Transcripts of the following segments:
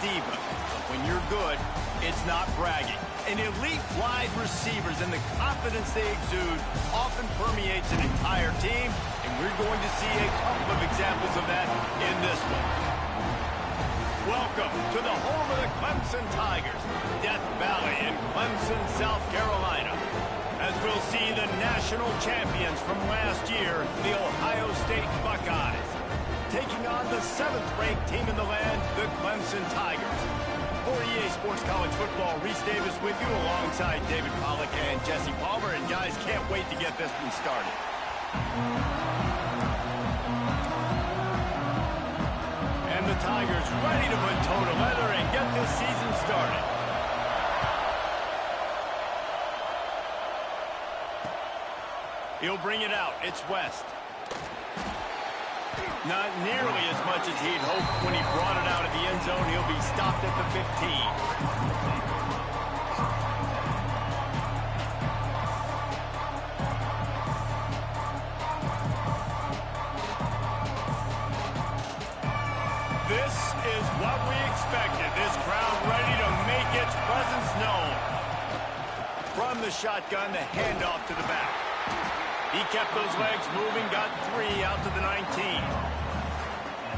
diva. But when you're good, it's not bragging. And elite wide receivers and the confidence they exude often permeates an entire team, and we're going to see a couple of examples of that in this one. Welcome to the home of the Clemson Tigers, Death Valley in Clemson, South Carolina. As we'll see the national champions from last year, the Ohio State Buckeyes, taking on the 7th-ranked team in the land, the Clemson Tigers. For EA Sports College Football, Reese Davis with you alongside David Pollack and Jesse Palmer. And guys, can't wait to get this one started. And the Tigers ready to put toe to leather and get this season started. He'll bring it out. It's West. Not nearly as much as he'd hoped when he brought it out of the end zone. He'll be stopped at the 15. This is what we expected. This crowd ready to make its presence known. From the shotgun, the handoff to the back. He kept those legs moving, got 3 out to the 19.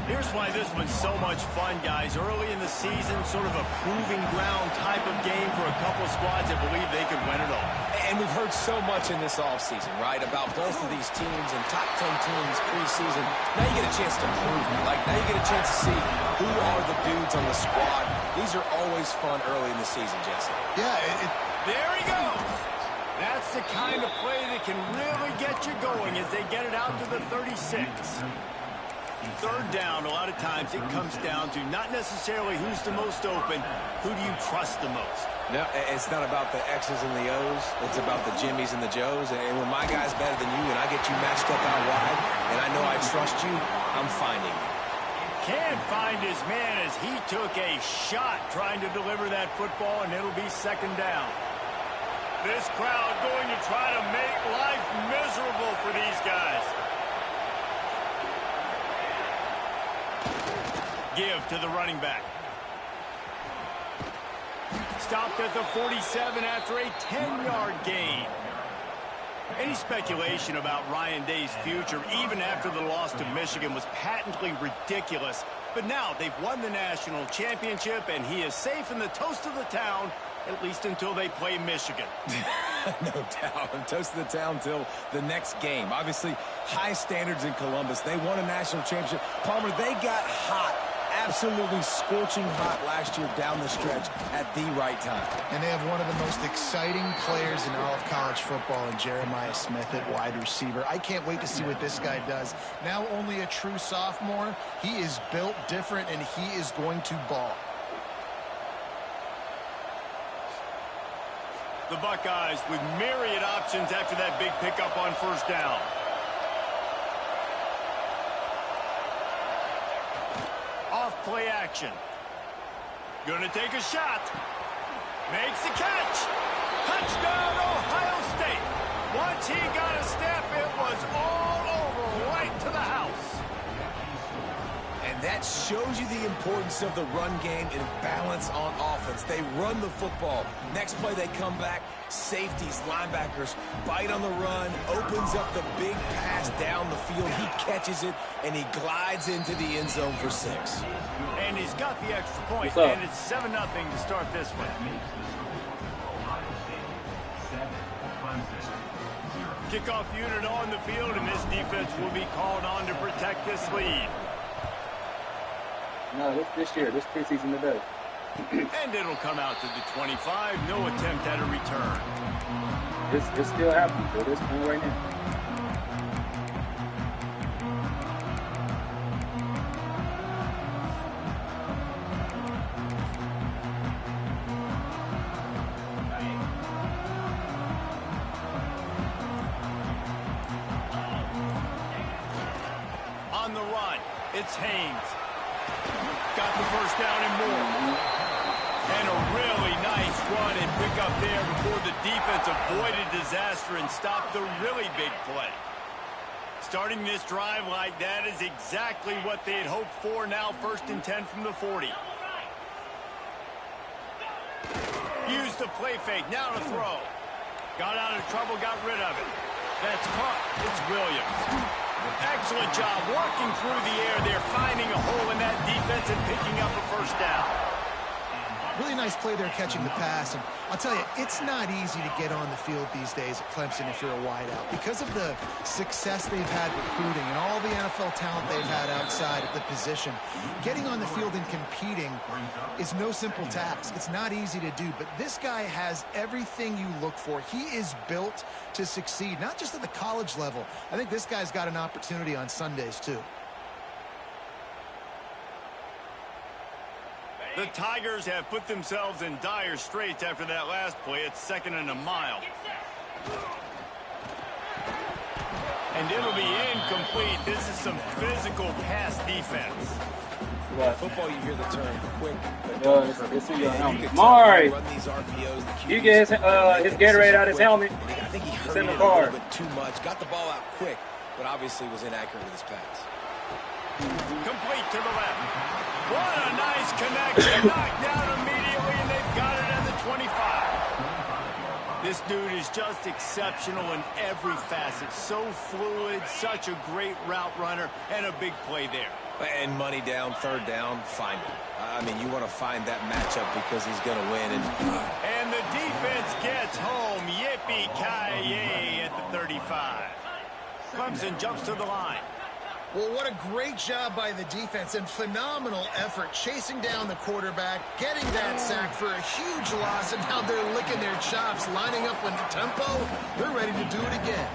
Here's why this one's so much fun, guys. Early in the season, sort of a proving ground type of game for a couple of squads that believe they could win it all. And we've heard so much in this offseason, right, about both of these teams and top 10 teams preseason. Now you get a chance to prove it. Like, now you get a chance to see who are the dudes on the squad. These are always fun early in the season, Jesse. Yeah, there he goes. That's the kind of play that can really get you going as they get it out to the 36. Third down, a lot of times it comes down to not necessarily who's the most open, who do you trust the most? No, it's not about the X's and the O's. It's about the Jimmys and the Joes. And when my guy's better than you and I get you matched up out wide and I know I trust you, I'm finding you. Can't find his man as he took a shot trying to deliver that football, and it'll be 2nd down. This crowd going to try to make life miserable for these guys. Give to the running back. Stopped at the 47 after a 10-yard gain. Any speculation about Ryan Day's future, even after the loss to Michigan, was patently ridiculous. But now they've won the national championship, and he is safe in the toast of the town, at least until they play Michigan. No doubt. Toast of the town until the next game. Obviously, high standards in Columbus. They won a national championship. Palmer, they got hot. Absolutely scorching hot last year down the stretch at the right time. And they have one of the most exciting players in all of college football in Jeremiah Smith at wide receiver. I can't wait to see what this guy does. Now only a true sophomore. He is built different, and he is going to ball. The Buckeyes with myriad options after that big pickup on 1st down. Off-play action. Gonna take a shot. Makes the catch. Touchdown, Ohio State. Once he got a step, it was all over, right to the house. And that shows you the importance of the run game and balance on offense. They run the football. Next play, they come back. Safeties, linebackers, bite on the run, opens up the big pass down the field. He catches it, and he glides into the end zone for 6. And he's got the extra point, and it's 7-0 to start this one. Kickoff unit on the field, and this defense will be called on to protect this lead. No, this year, this preseason today. And it'll come out to the 25. No attempt at a return. It's still happening at this point right now. On the run, it's Haynes. Got the 1st down and more. And a really nice run and pick up there before the defense avoided disaster and stopped the really big play. Starting this drive like that is exactly what they had hoped for. Now 1st and 10 from the 40. Used the play fake. Now to throw. Got out of trouble, got rid of it. That's caught. It's Williams. Excellent job working through the air there, finding a hole in that defense and picking up a first down. Really nice play there catching the pass. And I'll tell you, it's not easy to get on the field these days at Clemson if you're a wideout. Because of the success they've had recruiting and all the NFL talent they've had outside of the position, getting on the field and competing is no simple task. It's not easy to do, but this guy has everything you look for. He is built to succeed, not just at the college level. I think this guy's got an opportunity on Sundays, too. The Tigers have put themselves in dire straits after that last play. It's 2nd and a mile. And it'll be incomplete. This is some physical pass defense. What? Football, you hear the term quick. It's in your helmet. Mari! You get his Gatorade out of his helmet. I think he It's hurried in the it a car. little bit too much. Got the ball out quick, but obviously was inaccurate with his pass. Complete to the left. What a nice connection. Knocked down immediately, and they've got it at the 25. This dude is just exceptional in every facet. So fluid, such a great route runner, and a big play there. And money down, 3rd down, find him. I mean, you want to find that matchup because he's going to win. And the defense gets home. Yippee-ki-yay at the 35. Clemson jumps to the line. Well, what a great job by the defense and phenomenal effort chasing down the quarterback, getting that sack for a huge loss, and now they're licking their chops, lining up in the tempo. They're ready to do it again.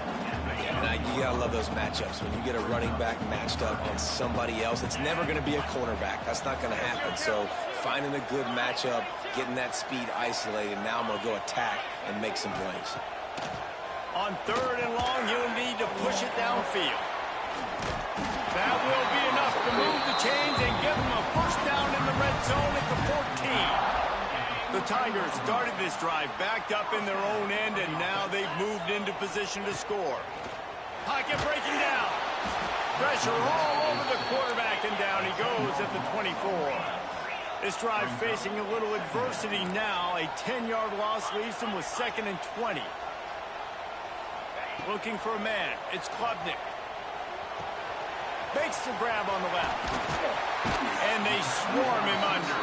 Yeah, and you got to love those matchups. When you get a running back matched up on somebody else, it's never going to be a cornerback. That's not going to happen. So finding a good matchup, getting that speed isolated, now I'm going to go attack and make some plays. On 3rd and long, you'll need to push it downfield. That will be enough to move the chains and give them a first down in the red zone at the 14. The Tigers started this drive backed up in their own end, and now they've moved into position to score. Pocket breaking down. Pressure all over the quarterback, and down he goes at the 24. This drive facing a little adversity now. A 10-yard loss leaves them with 2nd and 20. Looking for a man. It's Klubnik. Makes the grab on the left. And they swarm him under.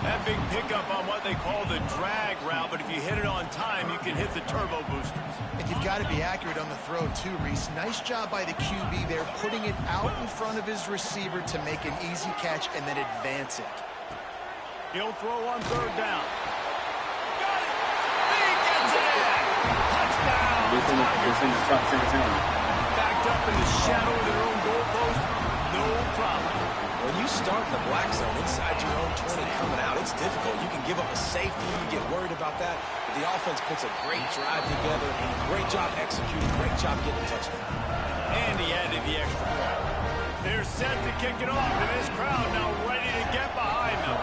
That big pickup on what they call the drag route, but if you hit it on time, you can hit the turbo boosters. And you've got to be accurate on the throw, too, Reese. Nice job by the QB there, putting it out in front of his receiver to make an easy catch and then advance it. He'll throw on 3rd down. Got it! He gets it in! Touchdown! It's in his helmet. Backed up in the shadow of their own goalpost, no problem. When you start in the black zone inside your own 20 coming out, it's difficult. You can give up a safety, you get worried about that. But the offense puts a great drive together. Great job executing, great job getting a touchdown. And he added the extra point. They're set to kick it off, and this crowd now ready to get behind them.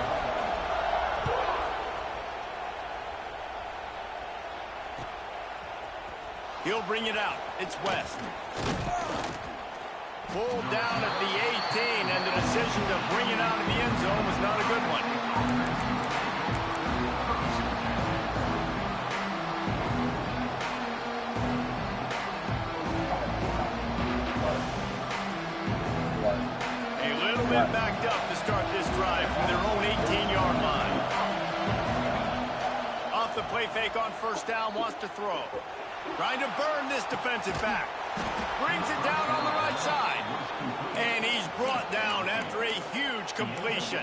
He'll bring it out. It's West. Pulled down at the 18, and the decision to bring it out of the end zone was not a good one. A little bit backed up to start this drive from their own 18-yard line. Off the play fake on 1st down, wants to throw. Trying to burn this defensive back. Brings it down on the right side. And he's brought down after a huge completion.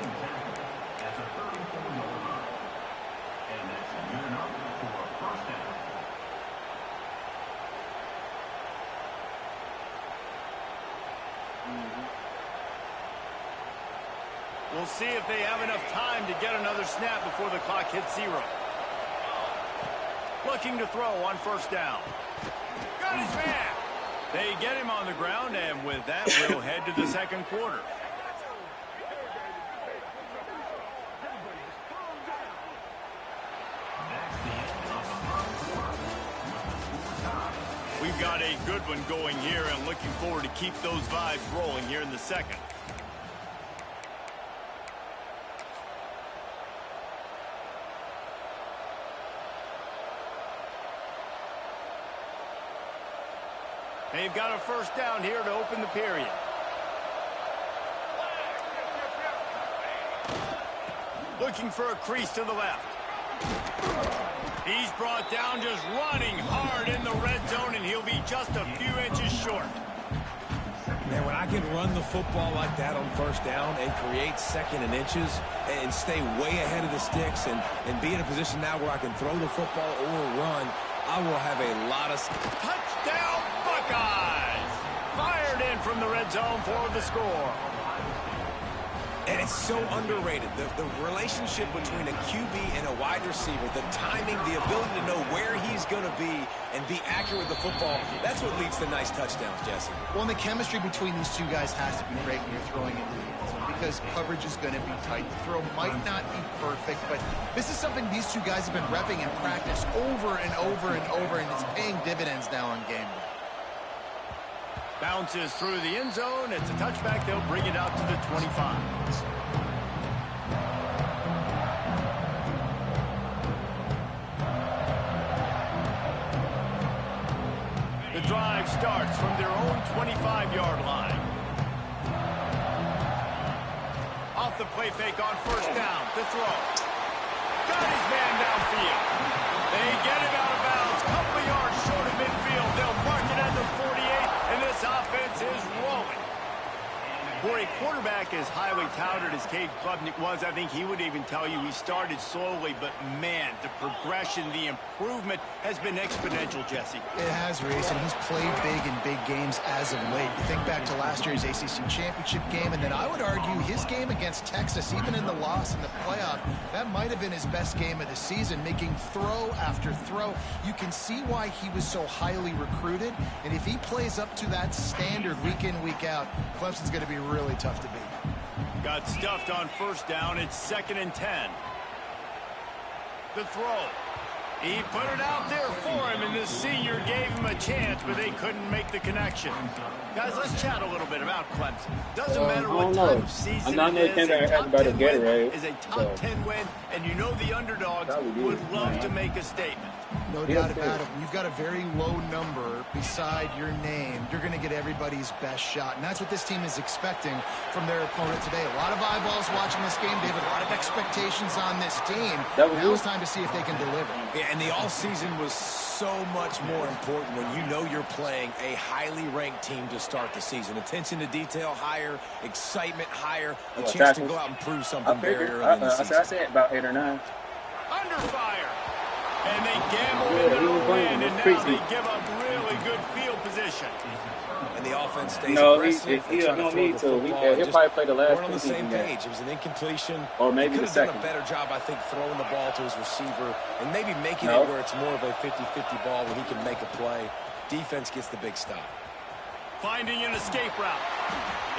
We'll see if they have enough time to get another snap before the clock hits 0. Looking to throw on 1st down. Got his man. They get him on the ground, and with that, we'll head to the 2nd quarter. We've got a good one going here, and looking forward to keep those vibes rolling here in the 2nd. They've got a first down here to open the period. Looking for a crease to the left. He's brought down just running hard in the red zone, and he'll be just a few inches short. Man, when I can run the football like that on first down and create second and inches and stay way ahead of the sticks and be in a position now where I can throw the football or run, I will have a lot of... Touchdown, Buckeyes! Fired in from the red zone for the score. And it's so underrated. The relationship between a QB and a wide receiver, the timing, the ability to know where he's going to be and be accurate with the football, that's what leads to nice touchdowns, Jesse. Well, and the chemistry between these two guys has to be great when you're throwing into the end zone because coverage is going to be tight. The throw might not be perfect, but this is something these two guys have been repping in practice over and over and over, and it's paying dividends now on game day. Bounces through the end zone. It's a touchback. They'll bring it out to the 25. The drive starts from their own 25-yard line. Off the play fake on first down. The throw. Got his man downfield. They get him out of bounds. Couple yards short of midfield. They'll mark it at the 48. And this offense is rolling. For a quarterback as highly touted as Cade Klubnik was, I think he would even tell you he started slowly, but man, the progression, the improvement has been exponential, Jesse. It has, Reese, and he's played big in big games as of late. You think back to last year's ACC championship game, and then I would argue his game against Texas, even in the loss in the playoff, that might have been his best game of the season, making throw after throw. You can see why he was so highly recruited, and if he plays up to that standard week in, week out, Clemson's going to be really tough to beat. Got stuffed on first down. It's 2nd and 10. The throw. He put it out there for him, and the senior gave him a chance, but they couldn't make the connection. Guys, let's chat a little bit about Clemson. Doesn't matter what time of season it is, a top 10 win is a top 10 win, and you know the underdogs would love to make a statement. No doubt about it. When you've got a very low number beside your name, you're going to get everybody's best shot. And that's what this team is expecting from their opponent today. A lot of eyeballs watching this game, David. A lot of expectations on this team. Now it's time to see if they can deliver. Yeah, and the all-season was so much more important when you know you're playing a highly ranked team to start the season. Attention to detail higher, excitement higher, a chance to go out and prove something very early in the season. I said about 8 or 9. Under fire. And they gamble into the win, and now they give up really good field position. And the offense stays aggressive. He don't need to. He'll probably play the last. We're on the same page. It was an incompletion. Or maybe the second. He could have done a better job, I think, throwing the ball to his receiver and maybe making it where it's more of a 50-50 ball where he can make a play. Defense gets the big stop. Finding an escape route.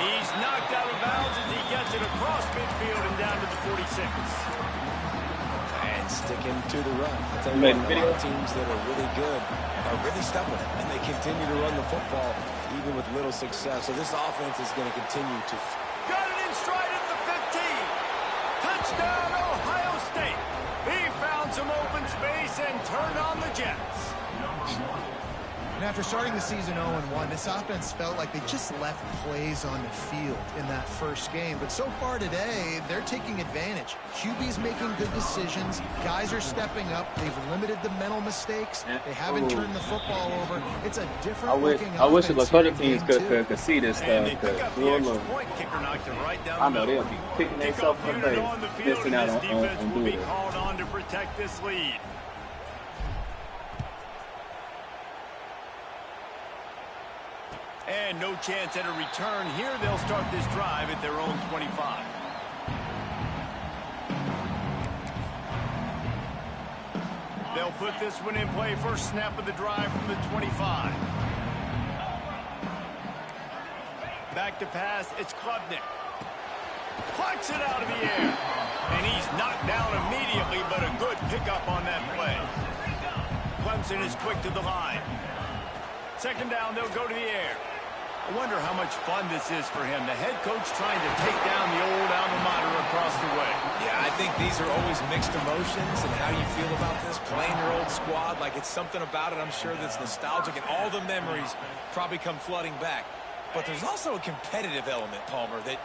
He's knocked out of bounds as he gets it across midfield and down to the 46. Sticking to the run. I'll tell you what, a lot of teams that are really good are really stubborn, and they continue to run the football even with little success. So this offense is going to continue to... Got it in stride at the 15. Touchdown, Ohio State. He found some open space and turned on the Jets. And after starting the season 0-1, this offense felt like they just left plays on the field in that first game. But so far today, they're taking advantage. QB's making good decisions. Guys are stepping up. They've limited the mental mistakes. They haven't turned the football over. It's a different looking offense. I wish the other teams could see this stuff. I know they'll be picking themselves up and missing out on doing it. Called on to protect this lead. And no chance at a return here. They'll start this drive at their own 25. They'll put this one in play. First snap of the drive from the 25. Back to pass. It's Klubnik. Plucks it out of the air. And he's knocked down immediately, but a good pickup on that play. Clemson is quick to the line. Second down, they'll go to the air. I wonder how much fun this is for him. The head coach trying to take down the old alma mater across the way. Yeah, I think these are always mixed emotions, and how you feel about this, playing your old squad, like it's something about it, I'm sure, that's nostalgic, and all the memories probably come flooding back. But there's also a competitive element, Palmer, that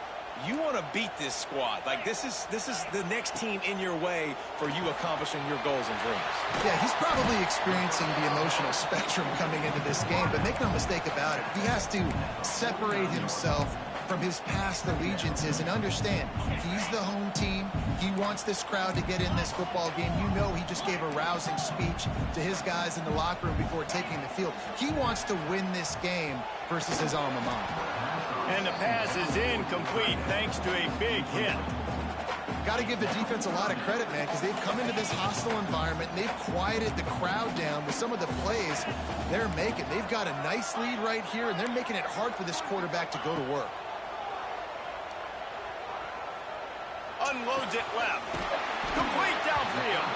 you want to beat this squad. Like, this is the next team in your way for you accomplishing your goals and dreams. Yeah, he's probably experiencing the emotional spectrum coming into this game, but make no mistake about it, he has to separate himself from his past allegiances and understand he's the home team. He wants this crowd to get in this football game. You know, he just gave a rousing speech to his guys in the locker room before taking the field. He wants to win this game versus his alma mater. And the pass is incomplete thanks to a big hit. Got to give the defense a lot of credit, man, because they've come into this hostile environment and they've quieted the crowd down with some of the plays they're making. They've got a nice lead right here, and they're making it hard for this quarterback to go to work. Unloads it left. Complete downfield.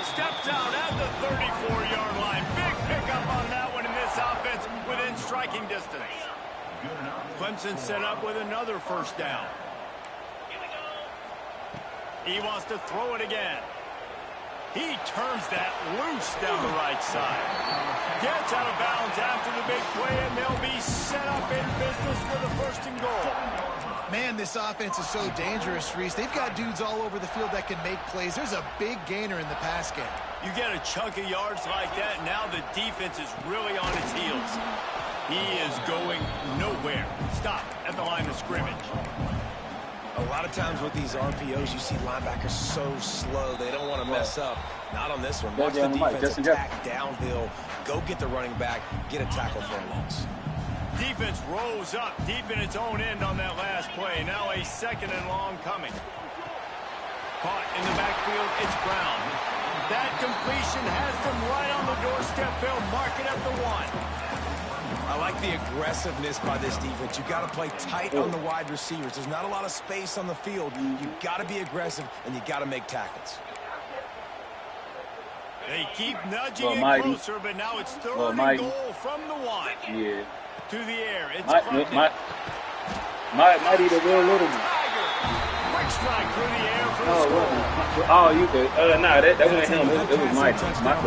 Steps out at the 34-yard line. Big pickup on that one in this offense within striking distance. Clemson set up with another first down. He wants to throw it again. He turns that loose down the right side. Gets out of bounds after the big play, and they'll be set up in business with a first and goal. Man, this offense is so dangerous, Reese. They've got dudes all over the field that can make plays. There's a big gainer in the pass game. You get a chunk of yards like that, now the defense is really on its heels. He is going nowhere. Stop at the line of scrimmage. A lot of times with these RPOs, you see linebackers so slow, they don't want to mess up. Not on this one. Watch the defense attack downhill, go get the running back, get a tackle for a loss. Defense rolls up deep in its own end on that last play. Now a second and long coming. Caught in the backfield, it's Brown. That completion has them right on the doorstep. They'll mark it at the 1. I like the aggressiveness by this defense. You got to play tight on the wide receivers. There's not a lot of space on the field. You got to be aggressive, and you got to make tackles. They keep nudging it closer, but now it's third and goal from the 1. Yeah. To the air, it's mighty the real little one. Quick strike through the air for the score. Oh, you could. Nah, that wasn't him. It was Mighty.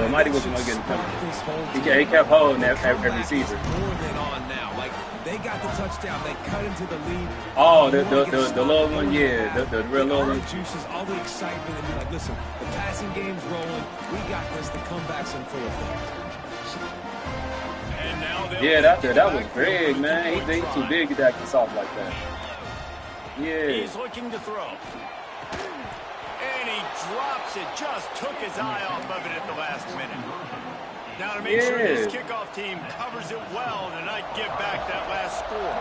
Mighty wasn't going to get in front of him. He kept holding that receiver. More than on now. Like, they got the touchdown. They cut into the lead. Oh, the little one, yeah. The real little one. All the juices, all the excitement. And you're like, listen, the passing game's rolling. We got this. The comeback's in full effect. Yeah, that was big, man. He's too big to act soft like that. Yeah. He's looking to throw. And he drops it. Just took his eye off of it at the last minute. Now to make sure this kickoff team covers it well to not give back that last score.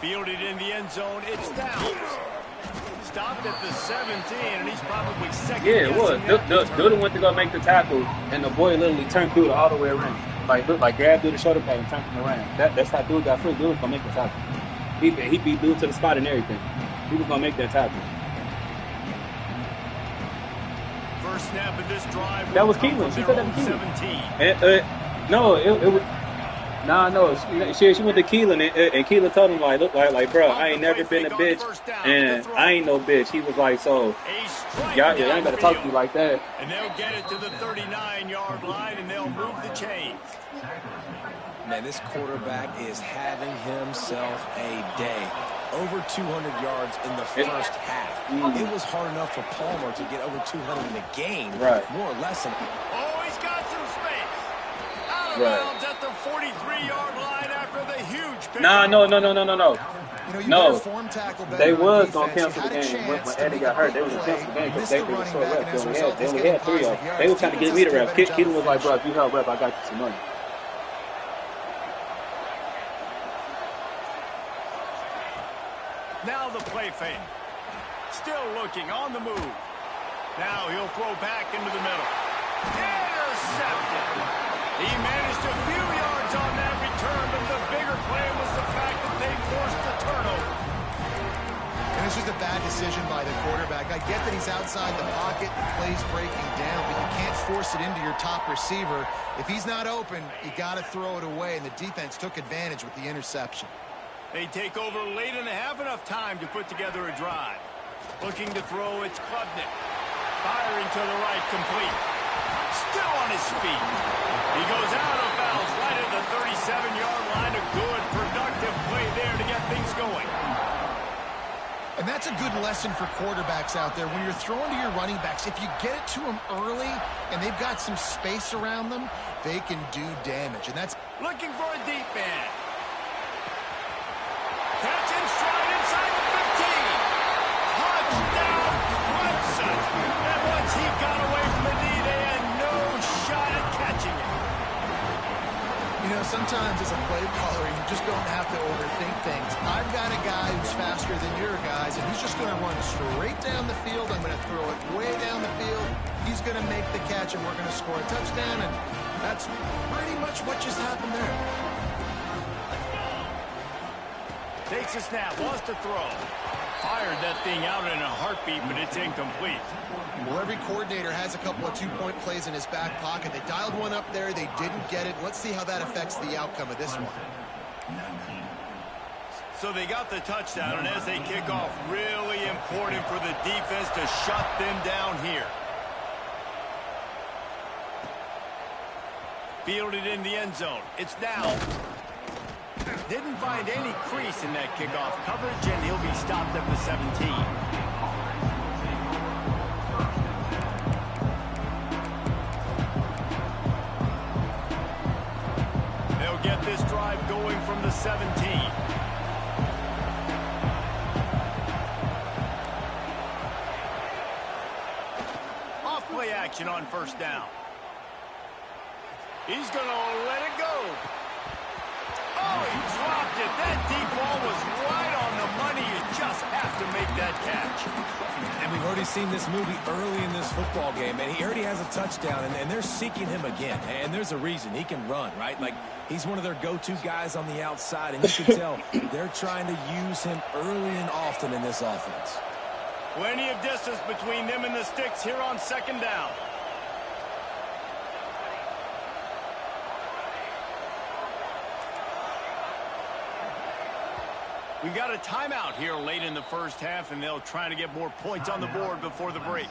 Fielded in the end zone. It's Downs. Stopped at the 17, and he's probably second. Yeah, it was. Doodle went to go make the tackle, and the boy literally turned Doodle all the way around. Like grabbed through the shoulder pad and turned him around. That's how Doodle got free. Doodle was going to make the tackle. He beat Doodle to the spot and everything. He was going to make that tackle. First snap of this drive. That was Keelan. She said that was Keelan. No, it was... No, she went to Keelan, and Keelan told him, like, bro, I ain't never been a bitch, and I ain't no bitch. He was like, so, y'all ain't got to talk to you like that. And they'll get it to the 39-yard line, and they'll move the chains. Man, this quarterback is having himself a day. Over 200 yards in the first half. It was hard enough for Palmer to get over 200 in a game, more or less. Oh, he's got some space. Out of bounds at the 43-yard line after the huge pick. No. You know, they was going to cancel the game. When Eddie got hurt, they was going to cancel the game because they were so rep. They only had 3 of them. They were trying to get me to rep. Keelan was like, bro, if you help rep, I got you some money. Now the play fake. Still looking on the move. Now he'll throw back into the middle. Intercepted. He managed a few yards on that return, but the bigger play was the fact that they forced the turnover. And it's just a bad decision by the quarterback. I get that he's outside the pocket, the play's breaking down, but you can't force it into your top receiver. If he's not open, you got to throw it away, and the defense took advantage with the interception. They take over late in the half, enough time to put together a drive. Looking to throw, it's Klubnik. Firing to the right, complete. Still on his feet. He goes out of bounds right at the 37-yard line. A good, productive play there to get things going. And that's a good lesson for quarterbacks out there. When you're throwing to your running backs, if you get it to them early and they've got some space around them, they can do damage. And that's looking for a deep man. Catch in stride inside the 15. Touchdown, Clemson. And once he got away from the knee, they had no shot at catching it. You know, sometimes as a play caller, you just don't have to overthink things. I've got a guy who's faster than your guys, and he's just going to run straight down the field. I'm going to throw it way down the field. He's going to make the catch, and we're going to score a touchdown, and that's pretty much what just happened there. Takes a snap, wants to throw. Fired that thing out in a heartbeat, but it's incomplete. Well, every coordinator has a couple of two-point plays in his back pocket. They dialed one up there. They didn't get it. Let's see how that affects the outcome of this one. So they got the touchdown, and as they kick off, really important for the defense to shut them down here. Fielded in the end zone. It's down. Didn't find any crease in that kickoff coverage, and he'll be stopped at the 17. They'll get this drive going from the 17. Off play action on first down. He's going to let it go. Oh, he dropped it. That deep ball was right on the money. You just have to make that catch. And we've already seen this movie early in this football game, and he already has a touchdown, and they're seeking him again. And there's a reason. He can run, right? Like, he's one of their go-to guys on the outside, and you can tell they're trying to use him early and often in this offense. Plenty of distance between them and the sticks here on second down. We got a timeout here late in the first half, and they'll try to get more points on the board before the break.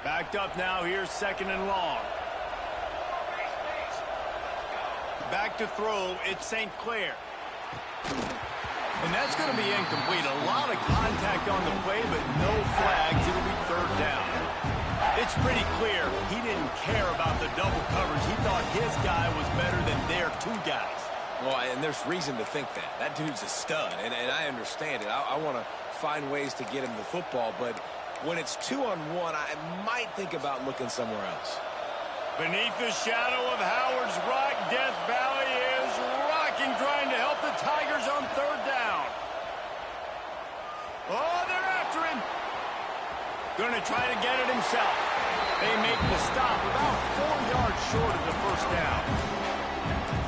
Backed up now, here's second and long. Back to throw, it's St. Clair. And that's going to be incomplete. A lot of contact on the play, but no flags. It'll be third down. It's pretty clear he didn't care about the double coverage. He thought his guy was better than their two guys. Well, and there's reason to think that. That dude's a stud, and I understand it. I want to find ways to get him the football, but when it's 2-on-1, I might think about looking somewhere else. Beneath the shadow of Howard's Rock, Death Valley is rocking, trying to help the Tigers on third down. Oh, they're after him. Going to try to get it himself. They make the stop about 4 yards short of the first down.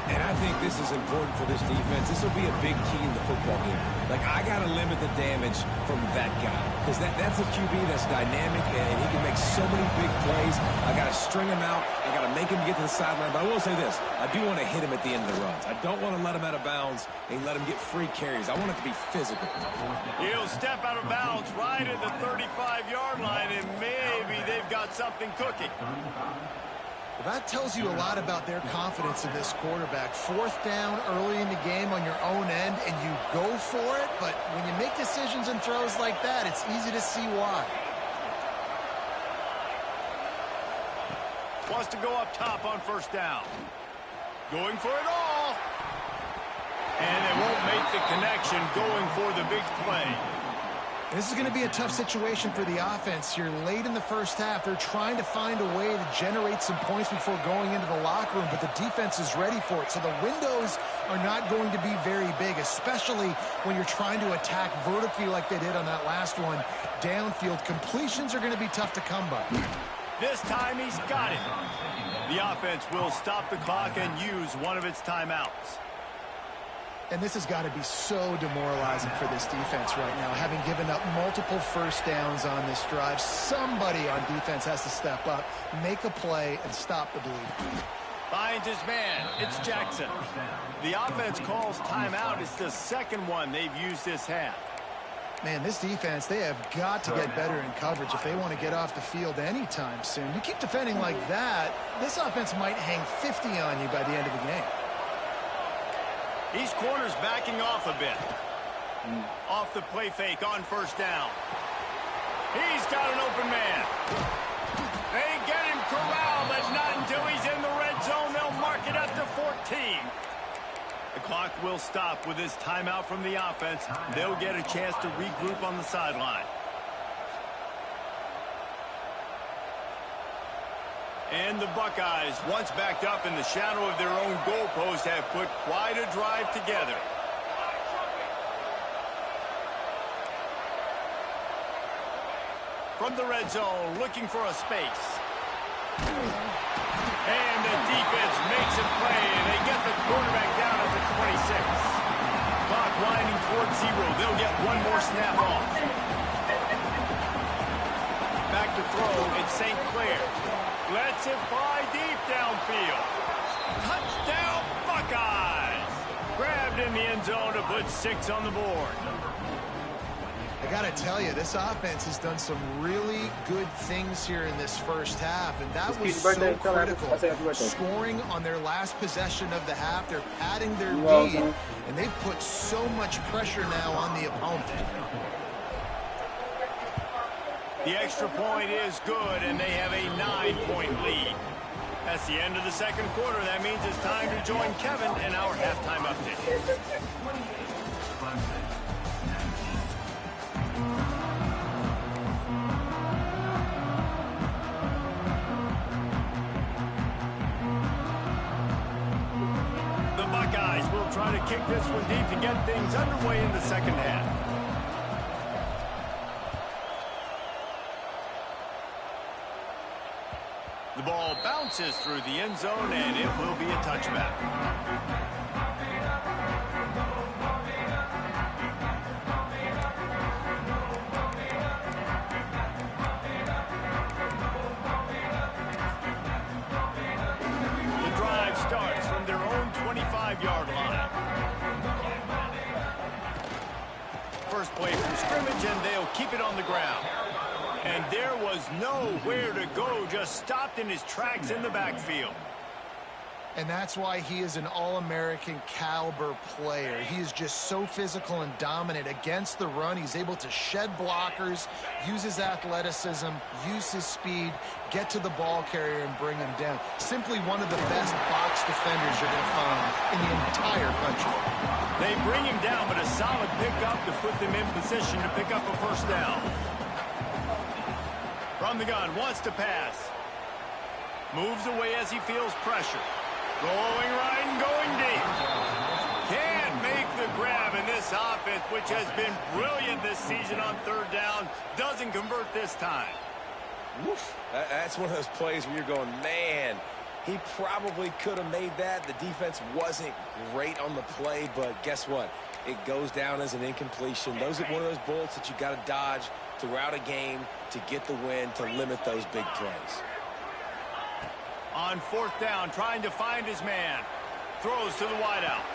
And I think this is important for this defense. This will be a big key in the football game. Like, I got to limit the damage from that guy. Because that's a QB that's dynamic, and he can make so many big plays. I got to string him out. I got to make him get to the sideline. But I will say this. I do want to hit him at the end of the runs. I don't want to let him out of bounds and let him get free carries. I want it to be physical. He'll step out of bounds right at the 35-yard line, and maybe they've got something cooking. Well, that tells you a lot about their confidence in this quarterback. Fourth down early in the game on your own end, and you go for it. But when you make decisions and throws like that, it's easy to see why. Wants to go up top on first down. Going for it all. And they won't make the connection, going for the big play. This is going to be a tough situation for the offense here late in the first half. They're trying to find a way to generate some points before going into the locker room, but the defense is ready for it. So the windows are not going to be very big, especially when you're trying to attack vertically like they did on that last one. Downfield completions are going to be tough to come by. This time he's got it. The offense will stop the clock and use one of its timeouts. And this has got to be so demoralizing for this defense right now, having given up multiple first downs on this drive. Somebody on defense has to step up, make a play, and stop the bleed. Finds his man. It's Jackson. The offense calls timeout. It's the second one they've used this half. Man, this defense, they have got to get better in coverage if they want to get off the field anytime soon. You keep defending like that, this offense might hang 50 on you by the end of the game. These corners backing off a bit. Off the play fake on first down. He's got an open man. They get him corralled, but not until he's in the red zone. They'll mark it at the 14. The clock will stop with this timeout from the offense. They'll get a chance to regroup on the sideline. And the Buckeyes, once backed up in the shadow of their own goalpost, have put quite a drive together. From the red zone, looking for a space. And the defense makes a play, and they get the quarterback down at the 26. Clock winding towards 0. They'll get one more snap off. Back to throw, it's St. Clair. Lets it fly deep downfield. Touchdown, Buckeyes! Grabbed in the end zone to put 6 on the board. I got to tell you, this offense has done some really good things here in this first half, and that was so critical. Scoring on their last possession of the half, they're padding their lead, and they've put so much pressure now on the opponent. The extra point is good, and they have a 9-point lead. That's the end of the second quarter. That means it's time to join Kevin in our halftime update. The Buckeyes will try to kick this one deep to get things underway in the second half. The ball bounces through the end zone, and it will be a touchback. The drive starts from their own 25-yard line. First play from scrimmage, and they'll keep it on the ground. And there was nowhere to go, just stopped in his tracks in the backfield. And that's why he is an all-American caliber player. He is just so physical and dominant against the run. He's able to shed blockers, use his athleticism, use his speed, get to the ball carrier and bring him down. Simply one of the best box defenders you're going to find in the entire country. They bring him down, but a solid pickup to put them in position to pick up a first down. From the gun, wants to pass. Moves away as he feels pressure. Going right and going deep. Can't make the grab in this offense, which has been brilliant this season on third down. Doesn't convert this time. Woof. That's one of those plays where you're going, man, he probably could have made that. The defense wasn't great on the play, but guess what? It goes down as an incompletion. Those are one of those bullets that you got to dodge throughout a game to get the win, to limit those big plays. On fourth down, trying to find his man. Throws to the wideout.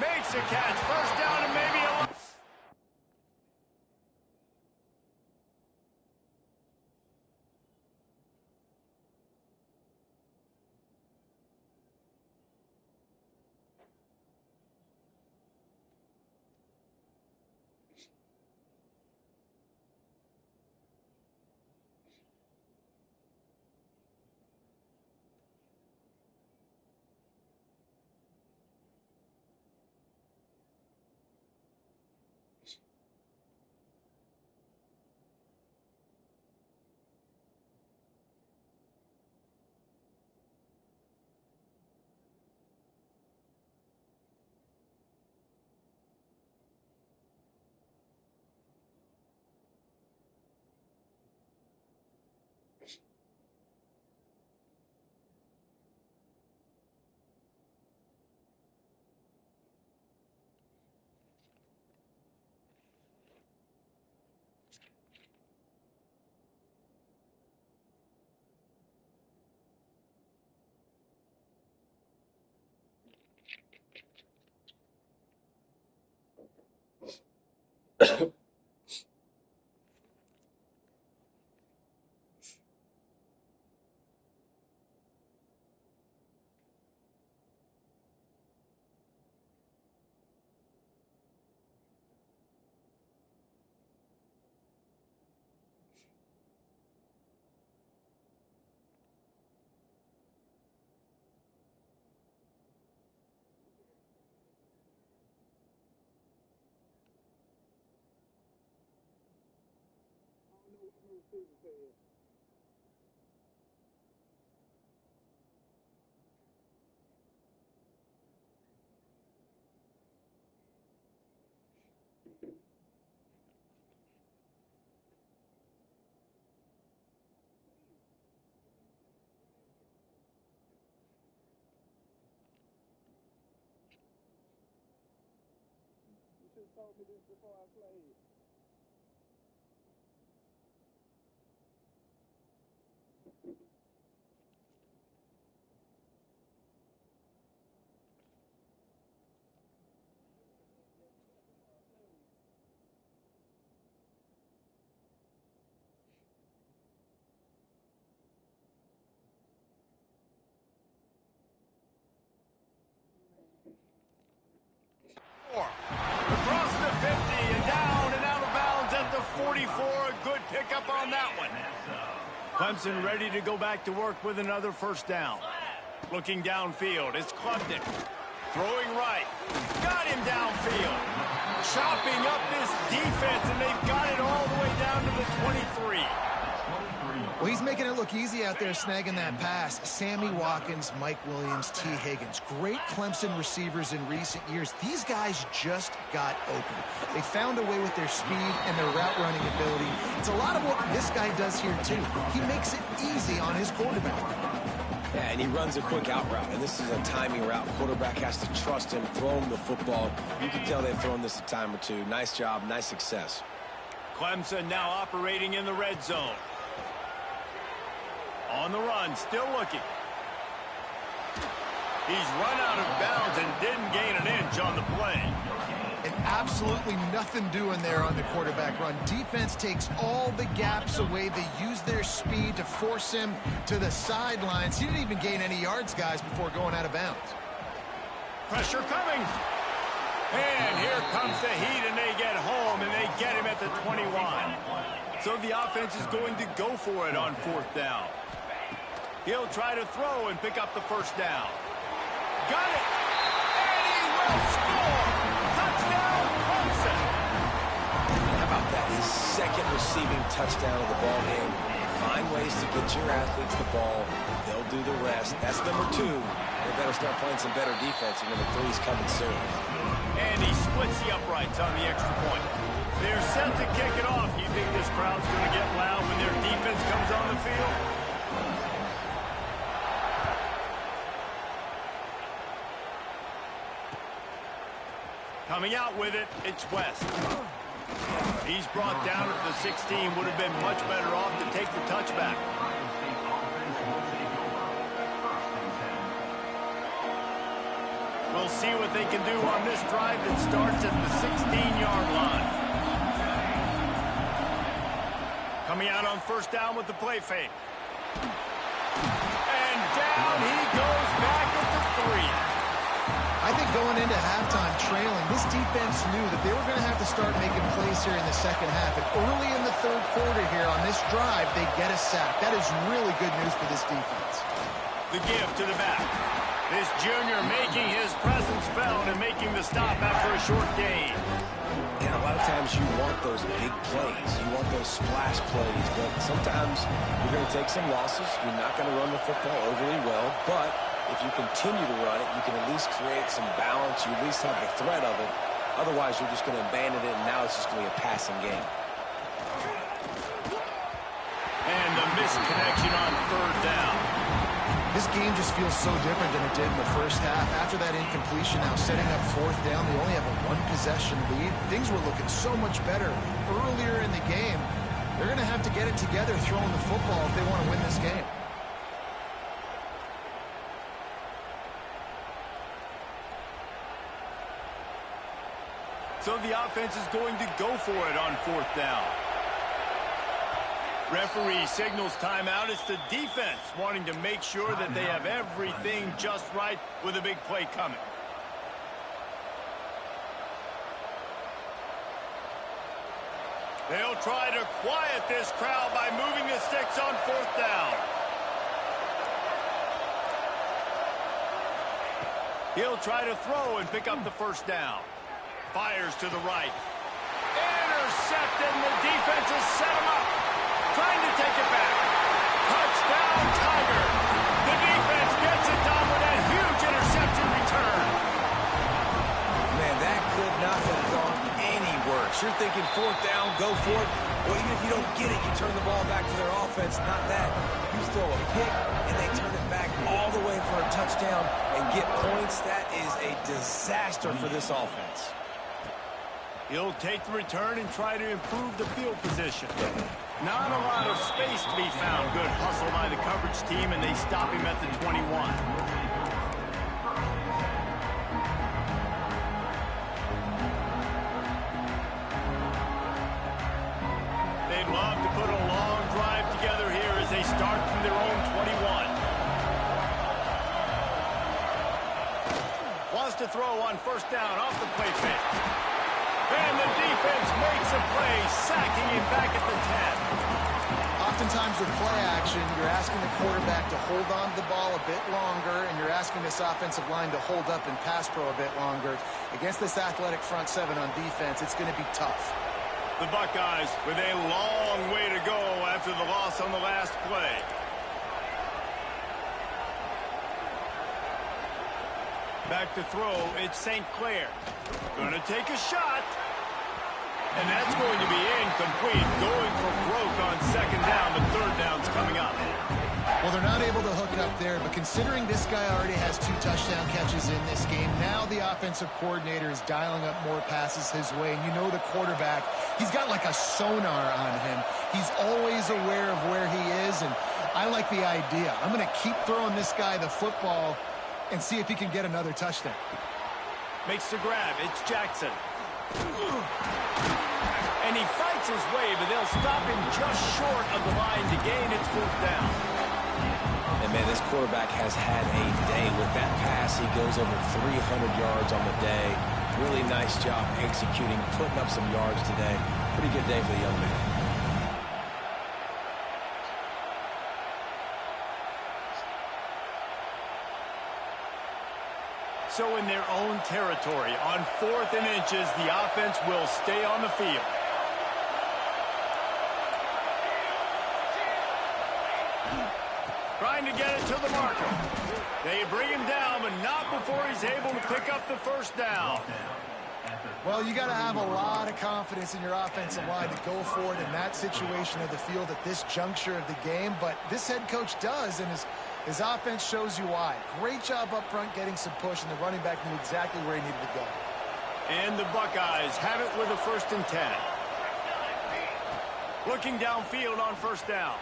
Makes a catch. First down and maybe a... Across the 50 and down and out of bounds at the 44. A good pickup on that one. Clemson ready to go back to work with another first down. Looking downfield, it's Clemson. Throwing right. Got him downfield. Chopping up this defense, and they've got it all the way down to the 23. Well, he's making it look easy out there snagging that pass. Sammy Watkins, Mike Williams, T. Higgins. Great Clemson receivers in recent years. These guys just got open. They found a way with their speed and their route running ability. It's a lot of what this guy does here, too. He makes it easy on his quarterback. Yeah, and he runs a quick out route, and this is a timing route. Quarterback has to trust him, throw him the football. You can tell they've thrown this a time or two. Nice job, nice success. Clemson now operating in the red zone. On the run, still looking. He's run out of bounds and didn't gain an inch on the play. And absolutely nothing doing there on the quarterback run. Defense takes all the gaps away. They use their speed to force him to the sidelines. He didn't even gain any yards, guys, before going out of bounds. Pressure coming. And here comes the heat, and they get home, and they get him at the 21. So the offense is going to go for it on fourth down. He'll try to throw and pick up the first down. Got it! And he will score! Touchdown, Clemson! How about that? His second receiving touchdown of the ball game. Find ways to get your athletes the ball. They'll do the rest. That's number 2. They better start playing some better defense, and number 3 is coming soon. And he splits the uprights on the extra point. They're set to kick it off. You think this crowd's going to get loud when their defense comes on the field? Coming out with it, it's West. He's brought down at the 16. Would have been much better off to take the touchback. We'll see what they can do on this drive that starts at the 16-yard line. Coming out on first down with the play fake. And down he goes back at the 3. I think going into halftime trailing, this defense knew that they were going to have to start making plays here in the second half. And early in the third quarter here on this drive, they get a sack. That is really good news for this defense. The give to the back. This junior making his presence felt and making the stop after a short gain. And a lot of times you want those big plays. You want those splash plays. But sometimes you're going to take some losses. You're not going to run the football overly well. But if you continue to run it, you can at least create some balance. You at least have the threat of it. Otherwise, you're just going to abandon it, and now it's just going to be a passing game. And the missed connection on third down. This game just feels so different than it did in the first half. After that incompletion, now setting up fourth down, they only have a one-possession lead. Things were looking so much better earlier in the game. They're going to have to get it together throwing the football if they want to win this game. So the offense is going to go for it on 4th down. Referee signals timeout. It's the defense wanting to make sure that they have everything just right with a big play coming. They'll try to quiet this crowd by moving the sticks on 4th down. He'll try to throw and pick up the 1st down. Fires to the right. Intercepted, and the defense has set him up. Trying to take it back. Touchdown, Tiger. The defense gets it done with that huge interception return. Man, that could not have gone any worse. You're thinking 4th down, go for it. Well, even if you don't get it, you turn the ball back to their offense. Not that. You throw a pick, and they turn it back all the way for a touchdown and get points. That is a disaster for this offense. He'll take the return and try to improve the field position. Not a lot of space to be found. Good hustle by the coverage team, and they stop him at the 21. They'd love to put a long drive together here as they start from their own 21. Wants to throw on 1st down off the play fake. And the defense makes a play, sacking him back at the 10. Oftentimes with play action, you're asking the quarterback to hold on to the ball a bit longer, and you're asking this offensive line to hold up in pass pro a bit longer. Against this athletic front 7 on defense, it's going to be tough. The Buckeyes with a long way to go after the loss on the last play. Back to throw, it's St. Clair. Going to take a shot. And that's going to be incomplete. Going for broke on 2nd down. The 3rd down's coming up. Well, they're not able to hook up there, but considering this guy already has 2 touchdown catches in this game, now the offensive coordinator is dialing up more passes his way. And you know the quarterback, he's got like a sonar on him. He's always aware of where he is, and I like the idea. I'm going to keep throwing this guy the football and see if he can get another touchdown. Makes the grab. It's Jackson. And he fights his way, but they'll stop him just short of the line to gain. It's 4th down. And, man, this quarterback has had a day. With that pass, he goes over 300 yards on the day. Really nice job executing, putting up some yards today. Pretty good day for the young man. So in their own territory, on 4th and inches, the offense will stay on the field. Trying to get it to the marker. They bring him down, but not before he's able to pick up the 1st down. Well, you got to have a lot of confidence in your offensive line to go forward in that situation of the field at this juncture of the game, but this head coach does, and his offense shows you why. Great job up front getting some push, and the running back knew exactly where he needed to go. And the Buckeyes have it with a 1st and 10. Looking downfield on 1st down.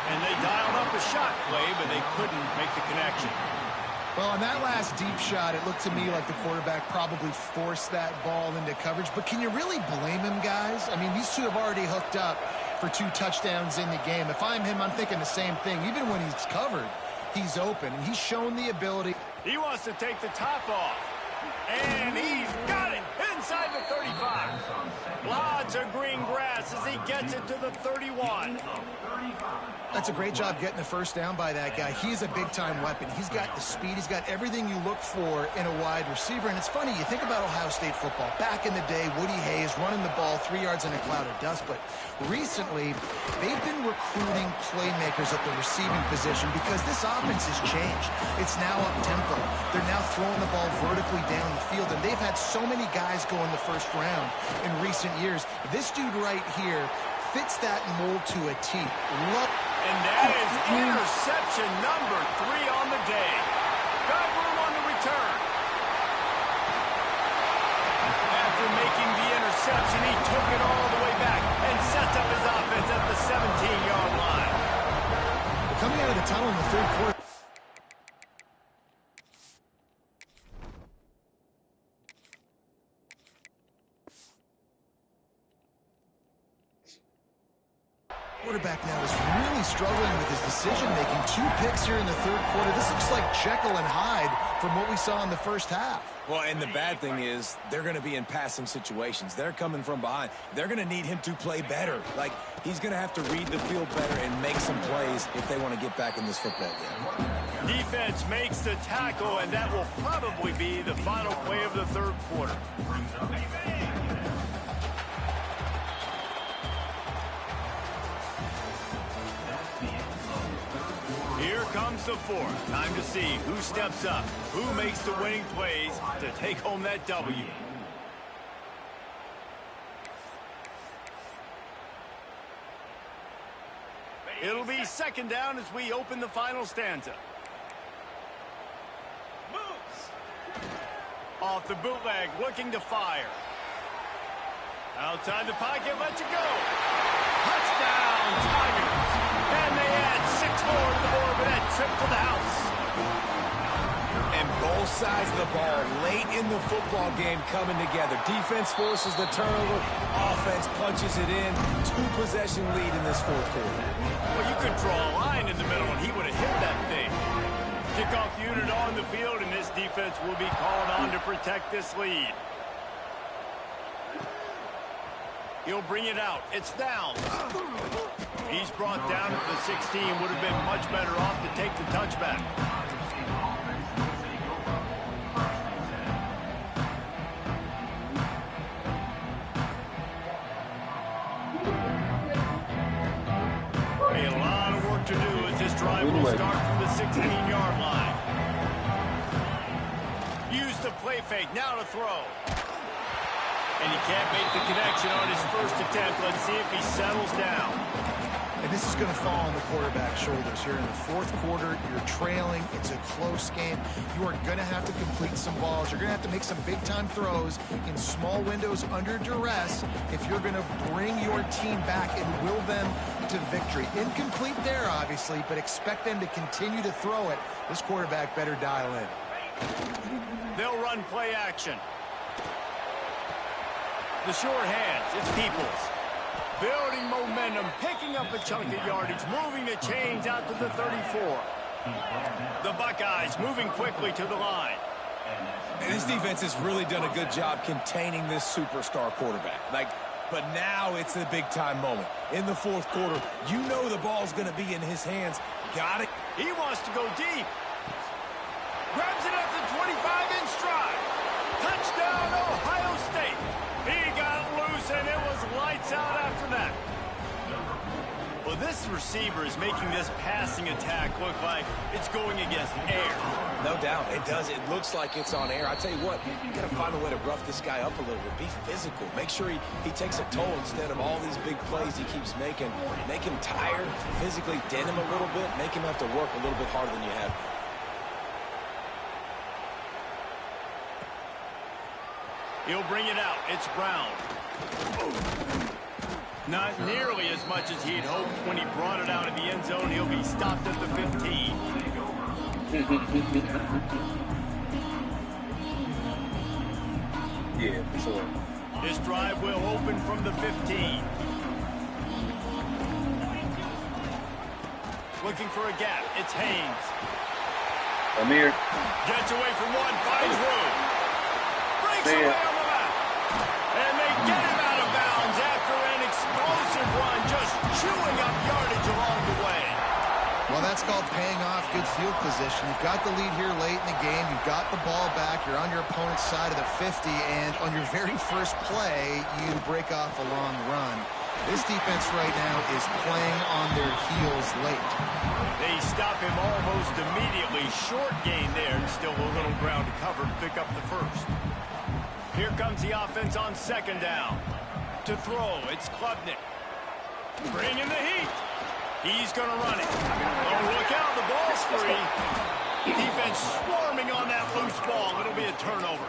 And they dialed up a shot play, but they couldn't make the connection. Well, on that last deep shot, it looked to me like the quarterback probably forced that ball into coverage. But can you really blame him, guys? I mean, these two have already hooked up for 2 touchdowns in the game. If I'm him, I'm thinking the same thing. Even when he's covered, he's open, and he's shown the ability. He wants to take the top off. And he's got it inside the 35. Lots of green grass as he gets it to the 31. That's a great job getting the 1st down by that guy. He's a big-time weapon. He's got the speed. He's got everything you look for in a wide receiver. And it's funny, you think about Ohio State football. Back in the day, Woody Hayes running the ball 3 yards in a cloud of dust. But recently, they've been recruiting playmakers at the receiving position because this offense has changed. It's now up-tempo. They're now throwing the ball vertically down the field. And they've had so many guys go in the 1st round in recent years. This dude right here fits that mold to a T. And that is interception number 3 on the day. Got room on the return. After making the interception, he took it all the way back and sets up his offense at the 17-yard line. Coming out of the tunnel in the 3rd quarter. quarterback now is really struggling with his decision-making. 2 picks here in the third quarter. This looks like Jekyll and Hyde from what we saw in the first half. Well, and the bad thing is they're going to be in passing situations. They're coming from behind. They're going to need him to play better. Like, he's going to have to read the field better and make some plays if they want to get back in this football game. Defense makes the tackle, and that will probably be the final play of the third quarter. Here comes the fourth. Time to see who steps up, who makes the winning plays to take home that W. It'll be second down as we open the final stanza. Off the bootleg, looking to fire. Outside the pocket, lets it go. Touchdown, Tigers. And they add 6 more to the board with that trip to the house. And both sides of the ball late in the football game coming together. Defense forces the turnover. Offense punches it in. 2-possession lead in this fourth quarter. Well, you could draw a line in the middle, and he would have hit that thing. Kickoff unit on the field, and this defense will be called on to protect this lead. He'll bring it out. It's down. He's brought down at the 16. Would have been much better off to take the touchback. A lot of work to do as this drive will start from the 16-yard line. Use the play fake. Now to throw. And he can't make the connection on his first attempt. Let's see if he settles down. And this is going to fall on the quarterback's shoulders here in the fourth quarter. You're trailing. It's a close game. You are going to have to complete some balls. You're going to have to make some big-time throws in small windows under duress if you're going to bring your team back and will them to victory. Incomplete there, obviously, but expect them to continue to throw it. This quarterback better dial in. They'll run play action. The short hands, it's Peoples. Building momentum, picking up a chunk of yardage, moving the chains out to the 34. The Buckeyes moving quickly to the line. And this defense has really done a good job containing this superstar quarterback. But now it's the big-time moment. In the fourth quarter, you know the ball's going to be in his hands. Got it. He wants to go deep. Grabs it at the 25 in stride. Touchdown, Ohio State. He got loose, and it was lights out after that. Well, this receiver is making this passing attack look like it's going against air. No doubt. It does. It looks like it's on air. I tell you what, you got to find a way to rough this guy up a little bit. Be physical. Make sure he takes a toll instead of all these big plays he keeps making. Make him tired, physically dent him a little bit, make him have to work a little bit harder than you have. He'll bring it out. It's Brown. Not nearly as much as he'd hoped when he brought it out of the end zone. He'll be stopped at the 15. Yeah, for sure. This drive will open from the 15. Looking for a gap. It's Haynes. Amir. Gets away from one. Finds room. Breaks away on the left. And they get him out of bounds after an explosive run, just chewing up yardage along the way. Well, that's called paying off good field position. You've got the lead here late in the game. You've got the ball back. You're on your opponent's side of the 50, and on your very first play, you break off a long run. This defense right now is playing on their heels late. They stop him almost immediately. Short gain there, and still a little ground to cover to pick up the first. Here comes the offense on second down. To throw, it's Klubnik. Bringing the heat. He's going to run it. Oh, look out, the ball's free. Defense swarming on that loose ball. It'll be a turnover.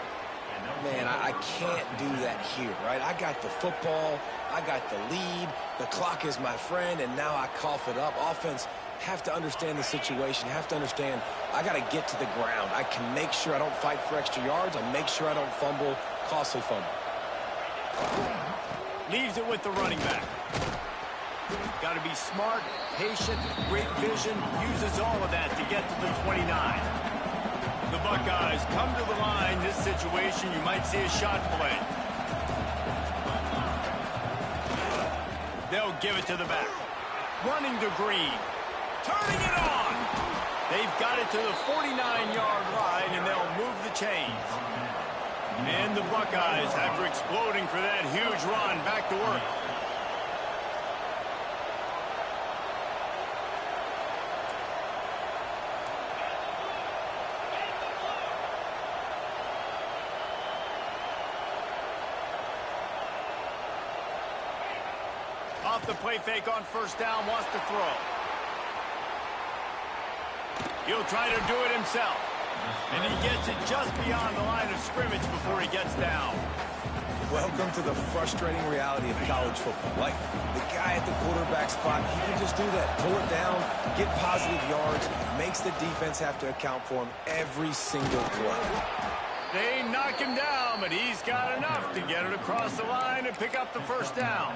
Man, I can't do that here, right? I got the football. I got the lead. The clock is my friend, and now I cough it up. Offense have to understand the situation, have to understand I got to get to the ground. I can make sure I don't fight for extra yards. I make sure I don't fumble, costly fumble. Leaves it with the running back. Got to be smart, patient, great vision, uses all of that to get to the 29. The Buckeyes come to the line. This situation, you might see a shot play. They'll give it to the back. Running to Green. Turning it on. They've got it to the 49-yard line, and they'll move the chains. And the Buckeyes, after exploding for that huge run, back to work. Off the play fake on first down, wants to throw. He'll try to do it himself. And he gets it just beyond the line of scrimmage before he gets down. Welcome to the frustrating reality of college football. Like, the guy at the quarterback spot, he can just do that. Pull it down, get positive yards, makes the defense have to account for him every single play. They knock him down, but he's got enough to get it across the line and pick up the first down.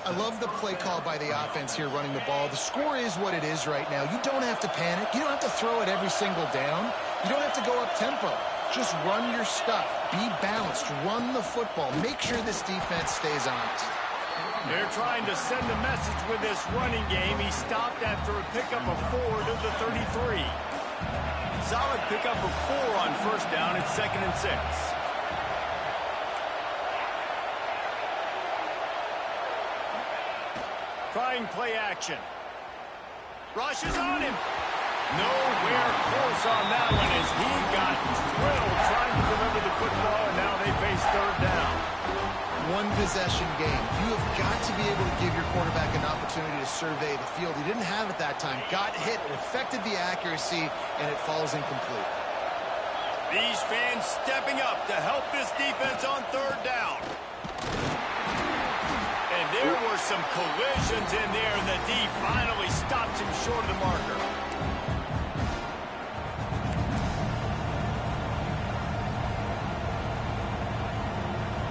I love the play call by the offense here running the ball. The score is what it is right now. You don't have to panic. You don't have to throw it every single down. You don't have to go up tempo. Just run your stuff. Be balanced. Run the football. Make sure this defense stays honest. They're trying to send a message with this running game. He stopped after a pickup of 4 to the 33. Solid pickup of 4 on first down at 2nd and 6. Trying play action. Rushes on him. Nowhere close on that one as he got drilled trying to deliver the football, and now they face third down. One possession game. You have got to be able to give your quarterback an opportunity to survey the field. He didn't have it that time. Got hit. It affected the accuracy, and it falls incomplete. These fans stepping up to help this defense on third down. And there were some collisions in there, and the D finally stops him short of the marker.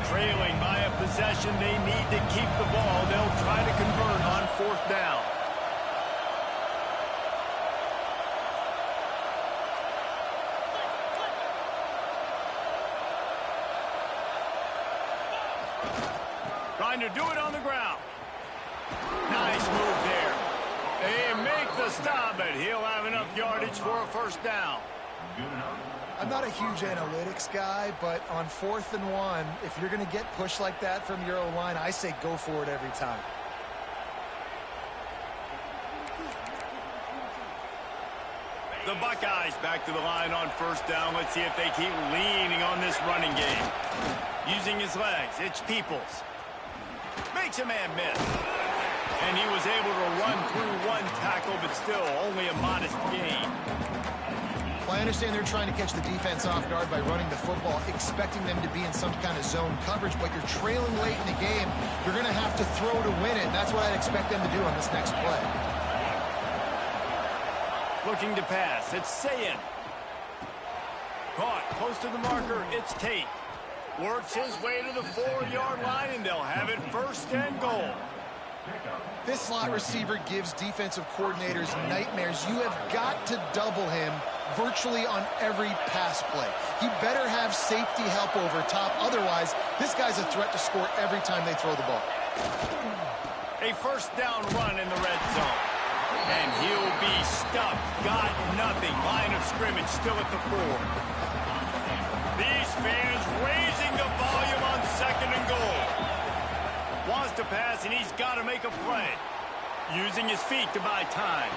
Trailing by a possession, they need to keep the ball. They'll try to convert on fourth down. Trying to do it on the ground. Nice move there. They make the stop, but he'll have enough yardage for a first down. I'm not a huge analytics guy, but on 4th and 1, if you're going to get pushed like that from your O-line, I say go for it every time. The Buckeyes back to the line on first down. Let's see if they keep leaning on this running game. Using his legs, it's Peoples. Makes a man miss. And he was able to run through one tackle, but still only a modest gain. Well, I understand they're trying to catch the defense off guard by running the football, expecting them to be in some kind of zone coverage, but you're trailing late in the game. You're going to have to throw to win it, and that's what I'd expect them to do on this next play. Looking to pass. It's Sayin. Caught close to the marker. It's Tate. Works his way to the 4-yard line, and they'll have it first and goal. This slot receiver gives defensive coordinators nightmares. You have got to double him virtually on every pass play. He better have safety help over top. Otherwise, this guy's a threat to score every time they throw the ball. A first down run in the red zone. And he'll be stuffed. Got nothing. Line of scrimmage still at the 4. These fans raising the volume on 2nd and goal. Wants to pass, and he's got to make a play. Using his feet to buy time.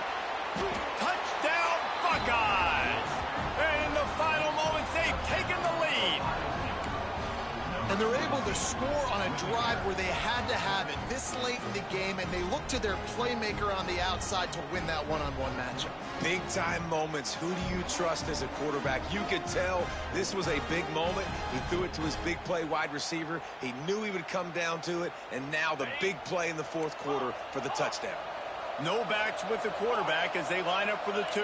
Touchdown, Buckeyes! And in the final moments, they've taken the lead. And they're able to score on a drive where they had to have it this late in the game, and they look to their playmaker on the outside to win that one-on-one matchup. Big-time moments. Who do you trust as a quarterback? You could tell this was a big moment. He threw it to his big play wide receiver. He knew he would come down to it, and now the big play in the 4th quarter for the touchdown. No backs with the quarterback as they line up for the 2.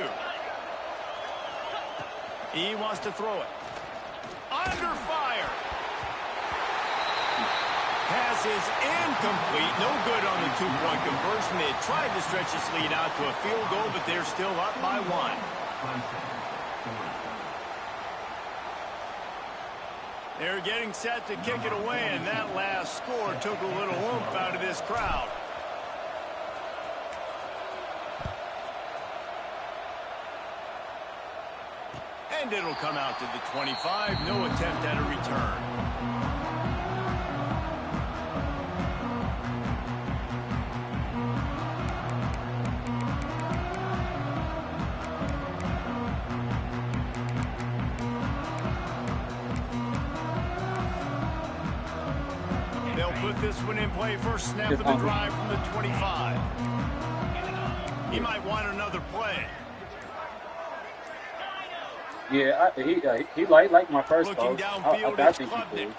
He wants to throw it. Under fire. Passes incomplete. No good on the two-point conversion. They had tried to stretch this lead out to a field goal, but they're still up by 1. They're getting set to kick it away, and that last score took a little oomph out of this crowd. And it'll come out to the 25. No attempt at a return. They'll put this one in play. First snap of the drive from the 25. He might want another play. Yeah, he like my first Looking post. downfield, I it's think he Klubnik. did.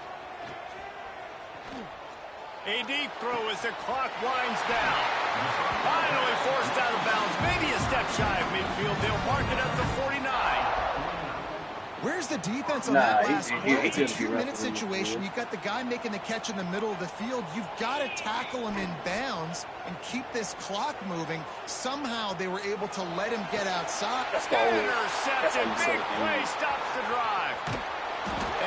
A deep throw as the clock winds down. Finally forced out of bounds. Maybe a step shy of midfield. They'll mark it at the 49. Where's the defense on that last play? It's a couldn't be 2-minute refereeing situation. the You've got the guy making the catch in the middle of the field. You've got to tackle him in bounds and keep this clock moving. Somehow they were able to let him get outside. Intercepted. Big play stops the drive.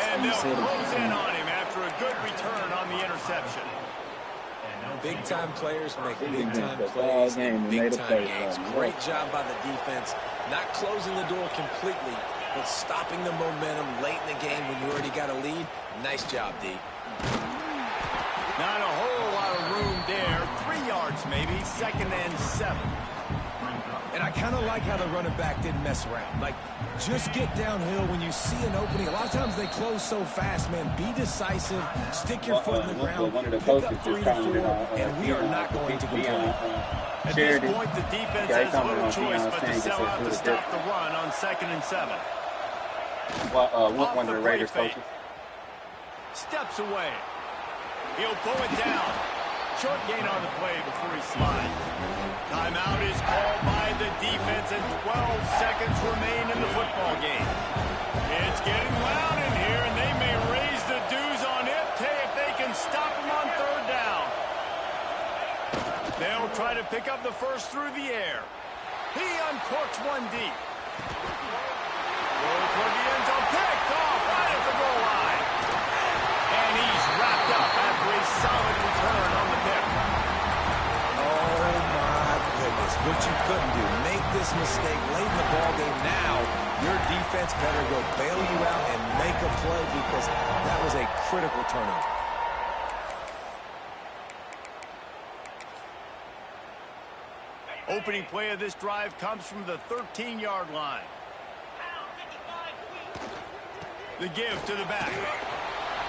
And they'll close in on him after a good return on the interception. Big-time players make big-time plays in big-time games. Great job by the defense, not closing the door completely, but stopping the momentum late in the game when you already got a lead. Nice job, D. Not a whole lot of room there. 3 yards maybe. 2nd and 7. And I kind of like how the running back didn't mess around. Like, just get downhill when you see an opening. A lot of times they close so fast, man. Be decisive. Stick your foot in the ground. Pick up 3 to 4, and we are not going to complain. At this point, the defense has little choice but to sell out to stop the run on 2nd and 7. One of the Raiders coaches. Steps away. He'll pull it down. Short gain on the play before he slides. Timeout is called by the defense, and 12 seconds remain in the football game. It's getting loud in here, and they may raise the dues on Ipte if they can stop him on 3rd down. They'll try to pick up the first through the air. He uncorks one deep. Roll toward the end zone, picked off right at the goal line. And he's wrapped up after a solid return on the pick. Oh, my goodness. What you couldn't do. Make this mistake late in the ballgame. Now, your defense better go bail you out and make a play because that was a critical turnover. Opening play of this drive comes from the 13-yard line. The give to the back.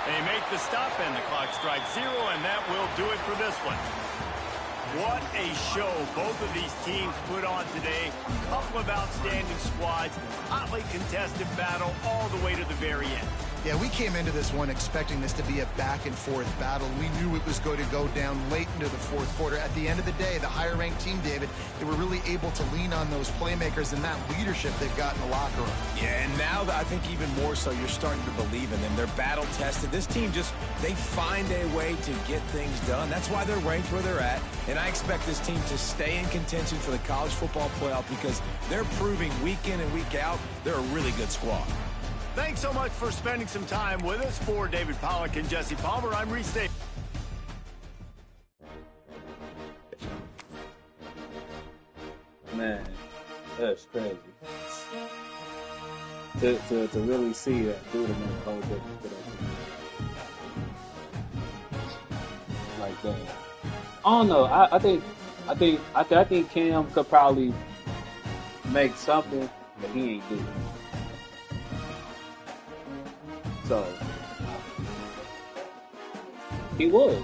They make the stop, and the clock strikes 0, and that will do it for this one. What a show both of these teams put on today. A couple of outstanding squads, hotly contested battle all the way to the very end. Yeah, we came into this one expecting this to be a back-and-forth battle. We knew it was going to go down late into the 4th quarter. At the end of the day, the higher-ranked team, David, they were really able to lean on those playmakers and that leadership they've got in the locker room. Yeah, and now I think even more so, you're starting to believe in them. They're battle-tested. This team they find a way to get things done. That's why they're ranked where they're at. And I expect this team to stay in contention for the college football playoff because they're proving week in and week out they're a really good squad. Thanks so much for spending some time with us. For David Pollack and Jesse Palmer, I'm Reese Davis. Man, that's crazy. To really see that dude in that whole different like that. I don't know. I think Cam could probably make something, but he ain't do it. So he was.